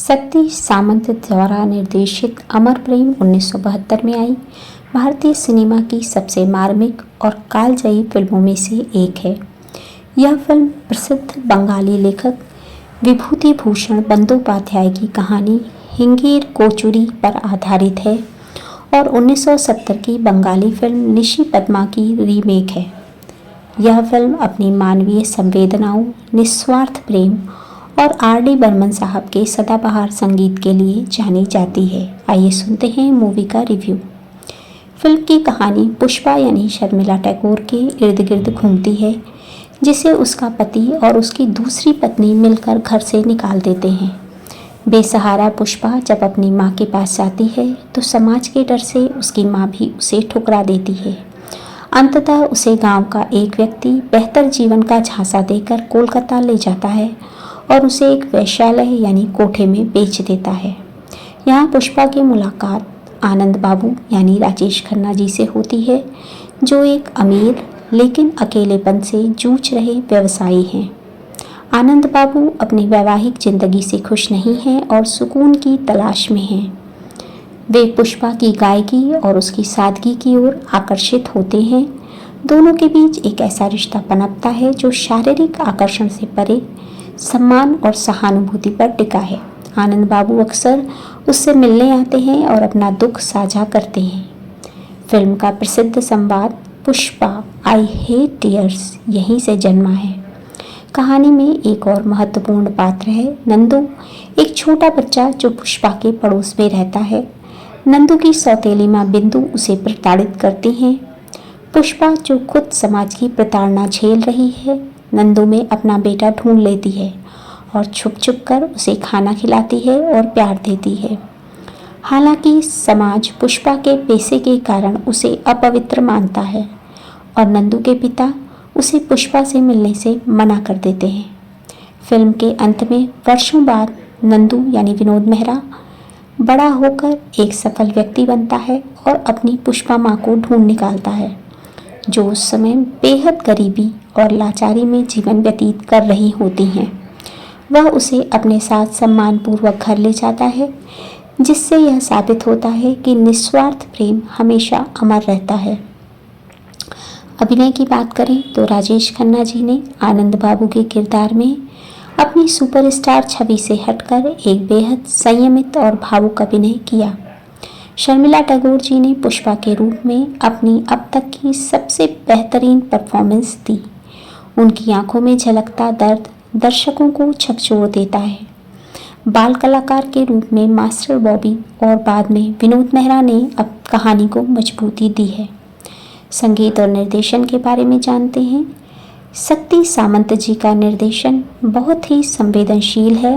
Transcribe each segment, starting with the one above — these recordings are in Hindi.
शक्ति सामंत द्वारा निर्देशित अमर प्रेम 1972 में आई भारतीय सिनेमा की सबसे मार्मिक और कालजयी फिल्मों में से एक है। यह फिल्म प्रसिद्ध बंगाली लेखक विभूति भूषण बंदोपाध्याय की कहानी हिंगीर कोचुरी पर आधारित है और 1970 की बंगाली फिल्म निशी पद्मा की रीमेक है। यह फिल्म अपनी मानवीय संवेदनाओं, निस्वार्थ प्रेम और R.D. बर्मन साहब के सदाबहार संगीत के लिए जानी जाती है। आइए सुनते हैं मूवी का रिव्यू। फिल्म की कहानी पुष्पा यानी शर्मिला टैगोर के इर्द गिर्द घूमती है, जिसे उसका पति और उसकी दूसरी पत्नी मिलकर घर से निकाल देते हैं। बेसहारा पुष्पा जब अपनी माँ के पास जाती है तो समाज के डर से उसकी माँ भी उसे ठुकरा देती है। अंततः उसे गांव का एक व्यक्ति बेहतर जीवन का झांसा देकर कोलकाता ले जाता है और उसे एक वैश्यालय यानी कोठे में बेच देता है। यहाँ पुष्पा की मुलाकात आनंद बाबू यानी राजेश खन्ना जी से होती है, जो एक अमीर लेकिन अकेलेपन से जूझ रहे व्यवसायी हैं। आनंद बाबू अपनी वैवाहिक जिंदगी से खुश नहीं हैं और सुकून की तलाश में हैं। वे पुष्पा की गायकी और उसकी सादगी की ओर आकर्षित होते हैं। दोनों के बीच एक ऐसा रिश्ता पनपता है जो शारीरिक आकर्षण से परे सम्मान और सहानुभूति पर टिका है। आनंद बाबू अक्सर उससे मिलने आते हैं और अपना दुख साझा करते हैं। फिल्म का प्रसिद्ध संवाद पुष्पा आई हेट टीयर्स यहीं से जन्मा है। कहानी में एक और महत्वपूर्ण पात्र है नंदू, एक छोटा बच्चा जो पुष्पा के पड़ोस में रहता है। नंदू की सौतेली माँ बिंदु उसे प्रताड़ित करती हैं। पुष्पा जो खुद समाज की प्रताड़ना झेल रही है, नंदू में अपना बेटा ढूंढ लेती है और छुप छुप कर उसे खाना खिलाती है और प्यार देती है। हालांकि समाज पुष्पा के पेशे के कारण उसे अपवित्र मानता है और नंदू के पिता उसे पुष्पा से मिलने से मना कर देते हैं। फिल्म के अंत में वर्षों बाद नंदू यानी विनोद मेहरा बड़ा होकर एक सफल व्यक्ति बनता है और अपनी पुष्पा माँ को ढूंढ निकालता है, जो उस समय बेहद गरीबी और लाचारी में जीवन व्यतीत कर रही होती हैं। वह उसे अपने साथ सम्मानपूर्वक घर ले जाता है, जिससे यह साबित होता है कि निस्वार्थ प्रेम हमेशा अमर रहता है। अभिनय की बात करें तो राजेश खन्ना जी ने आनंद बाबू के किरदार में अपनी सुपरस्टार छवि से हटकर एक बेहद संयमित और भावुक अभिनय किया। शर्मिला टैगोर जी ने पुष्पा के रूप में अपनी अब तक की सबसे बेहतरीन परफॉर्मेंस दी। उनकी आंखों में झलकता दर्द दर्शकों को झकझोर देता है। बाल कलाकार के रूप में मास्टर बॉबी और बाद में विनोद मेहरा ने अब कहानी को मजबूती दी है। संगीत और निर्देशन के बारे में जानते हैं। शक्ति सामंत जी का निर्देशन बहुत ही संवेदनशील है।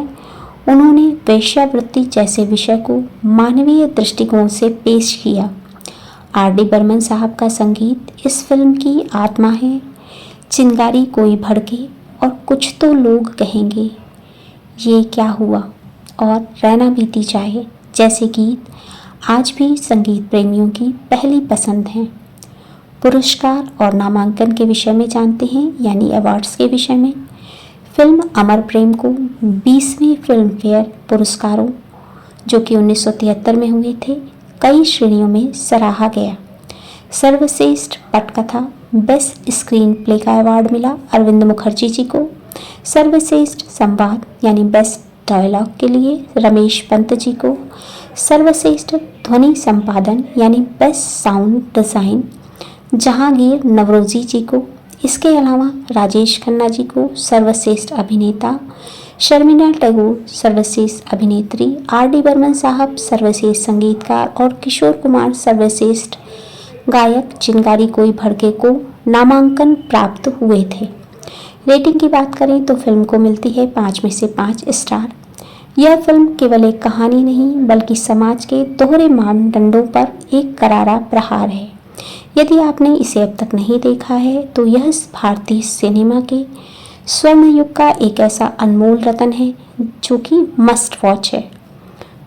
उन्होंने वेश्यावृत्ति जैसे विषय को मानवीय दृष्टिकोण से पेश किया। R.D. बर्मन साहब का संगीत इस फिल्म की आत्मा है। चिंगारी कोई भड़के और कुछ तो लोग कहेंगे ये क्या हुआ और रहना बीती चाहे जैसे गीत आज भी संगीत प्रेमियों की पहली पसंद हैं। पुरस्कार और नामांकन के विषय में जानते हैं, यानी अवार्ड्स के विषय में। फिल्म अमर प्रेम को 20वें फिल्म फेयर पुरस्कारों, जो कि 1973 में हुए थे, कई श्रेणियों में सराहा गया। सर्वश्रेष्ठ पटकथा बेस्ट स्क्रीन प्ले का अवार्ड मिला अरविंद मुखर्जी जी को। सर्वश्रेष्ठ संवाद यानी बेस्ट डायलॉग के लिए रमेश पंत जी को। सर्वश्रेष्ठ ध्वनि संपादन यानी best sound design Jahangir Navroji ji को। इसके अलावा राजेश खन्ना जी को सर्वश्रेष्ठ अभिनेता, शर्मिला टैगोर सर्वश्रेष्ठ अभिनेत्री, R.D. बर्मन साहब सर्वश्रेष्ठ संगीतकार और किशोर कुमार सर्वश्रेष्ठ गायक चिंगारी कोई भड़के को नामांकन प्राप्त हुए थे। रेटिंग की बात करें तो फिल्म को मिलती है 5 में से 5 स्टार। यह फिल्म केवल एक कहानी नहीं बल्कि समाज के दोहरे मानदंडों पर एक करारा प्रहार है। यदि आपने इसे अब तक नहीं देखा है तो यह भारतीय सिनेमा के स्वर्ण युग का एक ऐसा अनमोल रत्न है जो कि मस्ट वॉच है।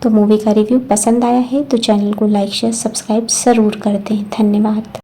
तो मूवी का रिव्यू पसंद आया है तो चैनल को लाइक शेयर सब्सक्राइब ज़रूर कर दें। धन्यवाद।